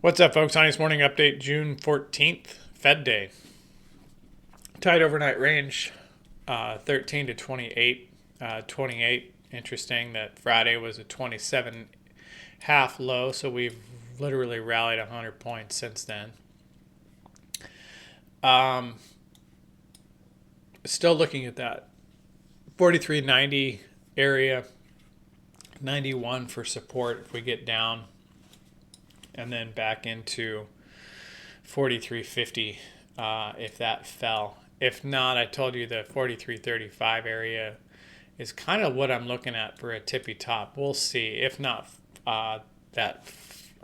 What's up, folks? Honest Morning Update, June 14th, Fed Day. Tight overnight range, 13 to 28. 28, interesting that Friday was a 27 half low, so we've literally rallied 100 points since then. Still looking at that 43.90 area, 91 for support if we get down, and then back into 43.50 if that fell. If not, I told you the 43.35 area is kind of what I'm looking at for a tippy top. We'll see. If not, that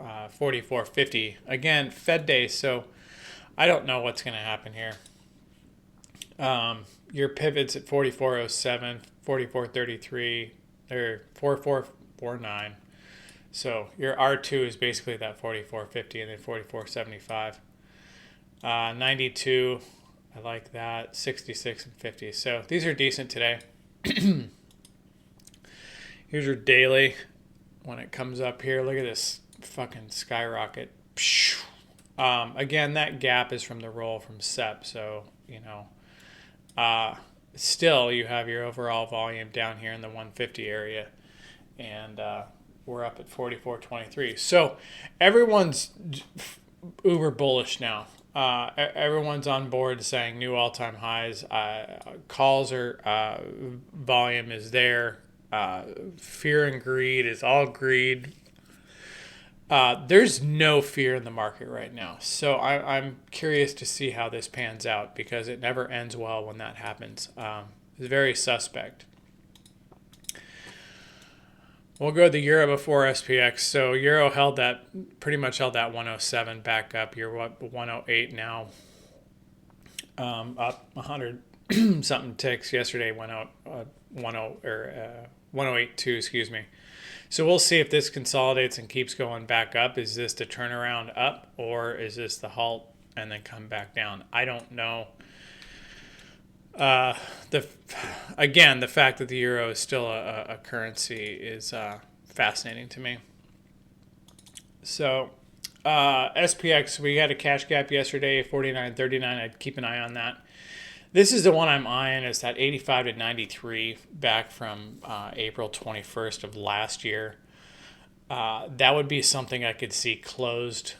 44.50. Again, Fed Day, so I don't know what's going to happen here. Your pivots at 44.07, 44.33, or 44.49. So your R2 is basically that 44.50 and then 44.75. 92, I like that. 66 and 50. So these are decent today. Here's your daily. When it comes up here, look at this fucking skyrocket. Again, that gap is from the roll from SEP. So, still you have your overall volume down here in the 150 area. And we're up at 44.23. So everyone's uber bullish now. Everyone's on board saying new all-time highs. Calls are volume is there. Fear and greed is all greed. There's no fear in the market right now. So I'm curious to see how this pans out because it never ends well when that happens. It's very suspect. We'll go to the euro before SPX. So euro pretty much held that 107 back up. You're what, 108 now, up 100 something ticks. Yesterday went out 108.2, excuse me. So we'll see if this consolidates and keeps going back up. Is this the turnaround up or is this the halt and then come back down? I don't know. The fact that the euro is still a currency is fascinating to me. So SPX, we had a cash gap yesterday, 49.39. I'd keep an eye on that. This is the one I'm eyeing, is that 85 to 93 back from April 21st of last year. That would be something I could see closed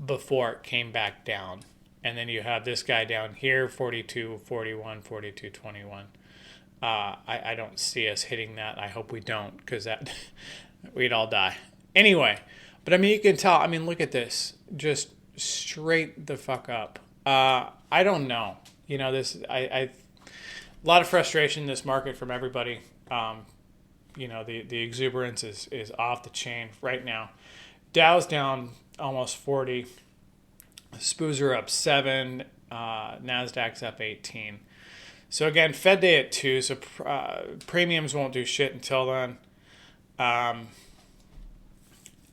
before it came back down. And then you have this guy down here, 42.41, 42.21. I don't see us hitting that. I hope we don't, because that we'd all die. Anyway, but I mean, you can tell. I mean, look at this, just straight the fuck up. I don't know. A lot of frustration in this market from everybody. The exuberance is off the chain right now. Dow's down almost 40. SPOOs are up 7, NASDAQ's up 18. So again, Fed Day at 2, so premiums won't do shit until then.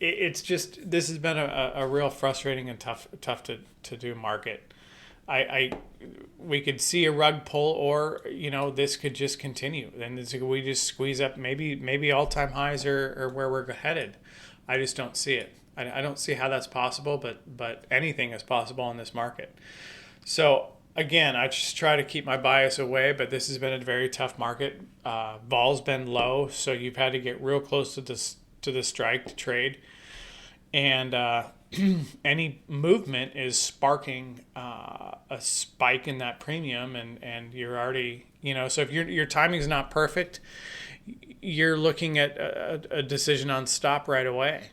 It's just, this has been a real frustrating and tough to do market. We could see a rug pull, or this could just continue. Then we just squeeze up. Maybe all-time highs are where we're headed. I just don't see it. I don't see how that's possible, but anything is possible in this market. So again, I just try to keep my bias away, but this has been a very tough market. Vol's been low, so you've had to get real close to the strike to trade, and any movement is sparking a spike in that premium, and you're already so if your timing is not perfect, you're looking at a decision on stop right away.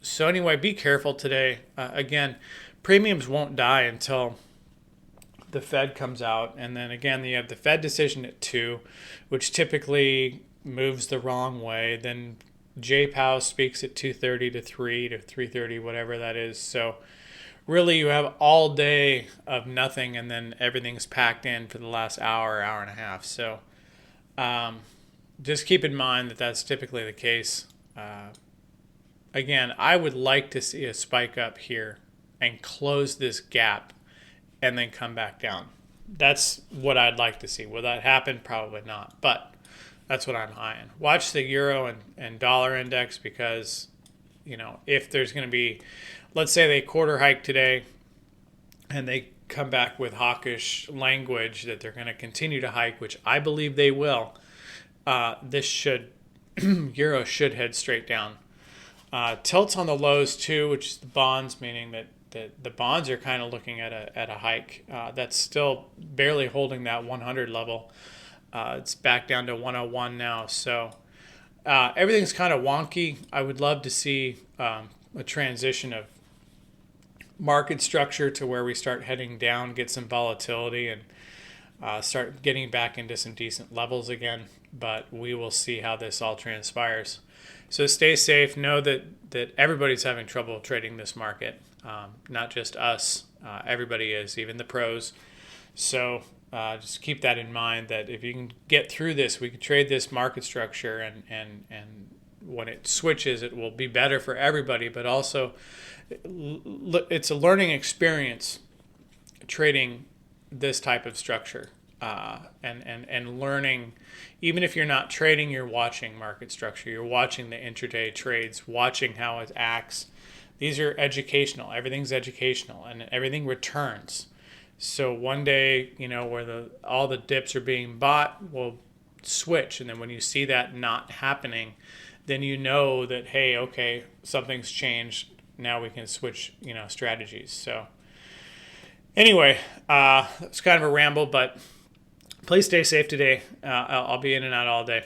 So anyway, be careful today. Again, premiums won't die until the Fed comes out. And then again, you have the Fed decision at 2, which typically moves the wrong way. Then Jay Powell speaks at 2:30 to 3 to 3:30, whatever that is. So really you have all day of nothing, and then everything's packed in for the last hour and a half. So just keep in mind that that's typically the case. Again, I would like to see a spike up here and close this gap and then come back down. That's what I'd like to see. Will that happen? Probably not, but that's what I'm eyeing. Watch the euro and dollar index, because if there's going to be, let's say they quarter hike today and they come back with hawkish language that they're going to continue to hike, which I believe they will, this should, euro should head straight down. Tilts on the lows too, which is the bonds, meaning that the bonds are kind of looking at a hike. That's still barely holding that 100 level. It's back down to 101 now. So everything's kind of wonky. I would love to see a transition of market structure to where we start heading down, get some volatility, and start getting back into some decent levels again. But we will see how this all transpires. So stay safe. Know that everybody's having trouble trading this market. Not just us. Everybody is, even the pros. So just keep that in mind, that if you can get through this, we can trade this market structure, and when it switches, it will be better for everybody. But also, it's a learning experience trading this type of structure, and learning. Even if you're not trading, you're watching market structure. You're watching the intraday trades, watching how it acts. These are educational. Everything's educational, and everything returns. So one day, where all the dips are being bought, will switch. And then when you see that not happening, then you know that, hey, okay, something's changed. Now we can switch, strategies. So anyway, it's kind of a ramble, but please stay safe today. I'll be in and out all day.